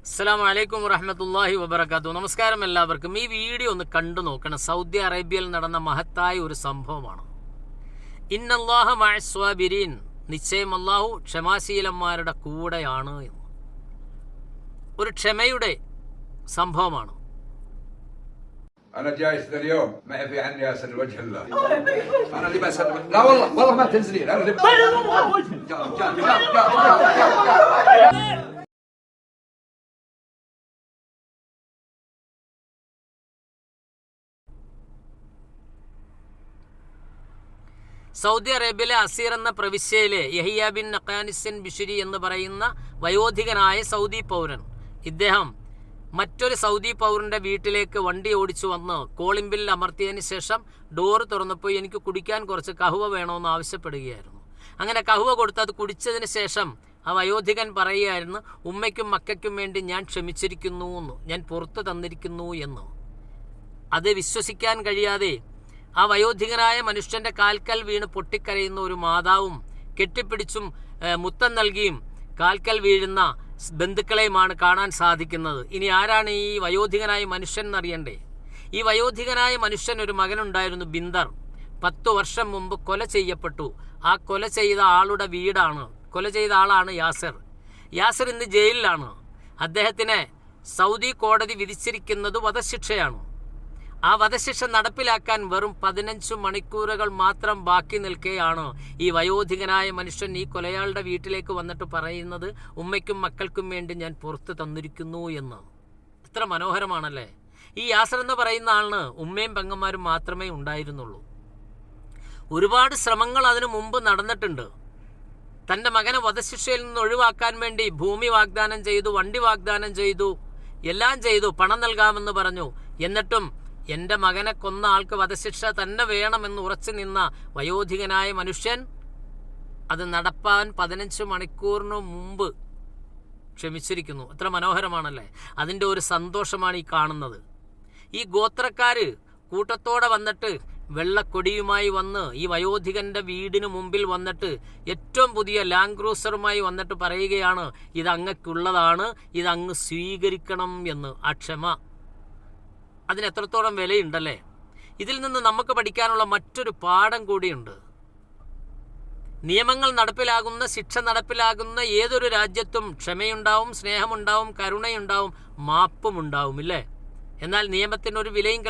അസ്സലാമു അലൈക്കും വറഹ്മത്തുള്ളാഹി വബറകാതുഹു. നമസ്കാരം എല്ലാവർക്കും. ഈ വീഡിയോ ഒന്ന് കണ്ടു നോക്കണം. സൗദി അറേബ്യയിൽ നടന്ന മഹത്തായ ഒരു സംഭവമാണ്. ഇന്നല്ലാഹ മഅസ്വാബിരീൻ, നിശ്ചയം അല്ലാഹു ക്ഷമാശീലന്മാരുടെ കൂടെയാണ് എന്ന്. ഒരു ക്ഷമയുടെ സംഭവമാണ്. أنا جايز ذا اليوم ما في عني أسأل وجه الله. أنا اللي بسلم. لا والله ما تنزلين. أنا اللي സൗദി അറേബ്യയിലെ അസീർ എന്ന പ്രവിശ്യയിലെ യഹിയ ബിൻ നഖാനിസിൻ ബിശ്രി എന്ന് പറയുന്ന വയോധികനായ സൗദി പൗരൻ, ഇദ്ദേഹം മറ്റൊരു സൗദി പൗരന്റെ വീട്ടിലേക്ക് വണ്ടി ഓടിച്ചു വന്ന് കോളിംഗ് ബിൽ അമർത്തിയതിന് ശേഷം ഡോറ് തുറന്നപ്പോൾ എനിക്ക് കുടിക്കാൻ കുറച്ച് കഹുവ വേണമെന്ന് ആവശ്യപ്പെടുകയായിരുന്നു. അങ്ങനെ കഹുവ കൊടുത്ത് അത് കുടിച്ചതിന് ശേഷം ആ വയോധികൻ പറയുകയായിരുന്നു, ഉമ്മയ്ക്കും മക്കയ്ക്കും വേണ്ടി ഞാൻ ക്ഷമിച്ചിരിക്കുന്നു എന്ന്, ഞാൻ പുറത്തു തന്നിരിക്കുന്നു എന്ന്. അത് വിശ്വസിക്കാൻ കഴിയാതെ ആ വയോധികനായ മനുഷ്യന്റെ കാൽക്കൽ വീണ് പൊട്ടിക്കരയുന്ന ഒരു മാതാവും കെട്ടിപ്പിടിച്ചും മുത്തം നൽകിയും കാൽക്കൽ വീഴുന്ന ബന്ധുക്കളെയുമാണ് കാണാൻ സാധിക്കുന്നത്. ഇനി ആരാണ് ഈ വയോധികനായ മനുഷ്യൻ എന്നറിയണ്ടേ? ഈ വയോധികനായ മനുഷ്യൻ ഒരു മകനുണ്ടായിരുന്നു, ബിന്ദർ. 10 വർഷം മുമ്പ് കൊല ചെയ്യപ്പെട്ടു. ആ കൊല ചെയ്ത ആളുടെ വീടാണ്, കൊല ചെയ്ത ആളാണ് യാസിർ. യാസിർ ഇന്ന് ജയിലിലാണ്. അദ്ദേഹത്തിന് സൗദി കോടതി വിധിച്ചിരിക്കുന്നത് വധശിക്ഷയാണ്. ആ വധശിക്ഷ നടപ്പിലാക്കാൻ വെറും 15 മണിക്കൂറുകൾ മാത്രം ബാക്കി നിൽക്കെയാണ് ഈ വയോധികനായ മനുഷ്യൻ ഈ കൊലയാളുടെ വീട്ടിലേക്ക് വന്നിട്ട് പറയുന്നത്, ഉമ്മയ്ക്കും മക്കൾക്കും വേണ്ടി ഞാൻ പുറത്തു തന്നിരിക്കുന്നു എന്ന്. എത്ര മനോഹരമാണല്ലേ! ഈ യാസർ എന്ന് പറയുന്ന ആളിന് ഉമ്മയും പെങ്ങന്മാരും മാത്രമേ ഉണ്ടായിരുന്നുള്ളൂ. ഒരുപാട് ശ്രമങ്ങൾ അതിനു മുമ്പ് നടന്നിട്ടുണ്ട്. തൻ്റെ മകനെ വധശിക്ഷയിൽ നിന്ന് ഒഴിവാക്കാൻ വേണ്ടി ഭൂമി വാഗ്ദാനം ചെയ്തു, വണ്ടി വാഗ്ദാനം ചെയ്തു, എല്ലാം ചെയ്തു, പണം നൽകാമെന്ന് പറഞ്ഞു. എന്നിട്ടും എൻ്റെ മകനെ കൊന്ന ആൾക്ക് വധശിക്ഷ തന്നെ വേണമെന്ന് ഉറച്ചു നിന്ന വയോധികനായ മനുഷ്യൻ അത് നടപ്പാൻ 15 മണിക്കൂറിന് മുമ്പ് ക്ഷമിച്ചിരിക്കുന്നു. എത്ര മനോഹരമാണല്ലേ! അതിൻ്റെ ഒരു സന്തോഷമാണ് ഈ കാണുന്നത്. ഈ ഗോത്രക്കാര് കൂട്ടത്തോടെ വന്നിട്ട് വെള്ളക്കൊടിയുമായി വന്ന് ഈ വയോധികന്റെ വീടിന് മുമ്പിൽ വന്നിട്ട് ഏറ്റവും പുതിയ ലാൻഡ് ക്രൂസറുമായി വന്നിട്ട് പറയുകയാണ്, ഇത് അങ്ങക്കുള്ളതാണ്, ഇത് അങ്ങ് സ്വീകരിക്കണം എന്ന്. ആ ക്ഷമ അതിന് എത്രത്തോളം വിലയുണ്ടല്ലേ! ഇതിൽ നിന്ന് നമുക്ക് പഠിക്കാനുള്ള മറ്റൊരു പാഠം കൂടിയുണ്ട്. നിയമങ്ങൾ നടപ്പിലാകുന്ന, ശിക്ഷ നടപ്പിലാകുന്ന ഏതൊരു രാജ്യത്തും ക്ഷമയുണ്ടാവും, സ്നേഹമുണ്ടാവും, കരുണയുണ്ടാവും, മാപ്പുമുണ്ടാവും, ഇല്ലേ? എന്നാൽ നിയമത്തിനൊരു വിലയും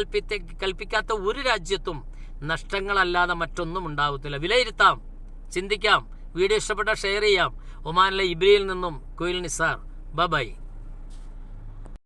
കൽപ്പിക്കാത്ത ഒരു രാജ്യത്തും നഷ്ടങ്ങളല്ലാതെ മറ്റൊന്നും ഉണ്ടാവത്തില്ല. വിലയിരുത്താം, ചിന്തിക്കാം. വീഡിയോ ഇഷ്ടപ്പെട്ട ഷെയർ ചെയ്യാം. ഒമാനിലെ ഇബ്രിയിൽ നിന്നും കുയിൽ നിസാർ. ബൈ.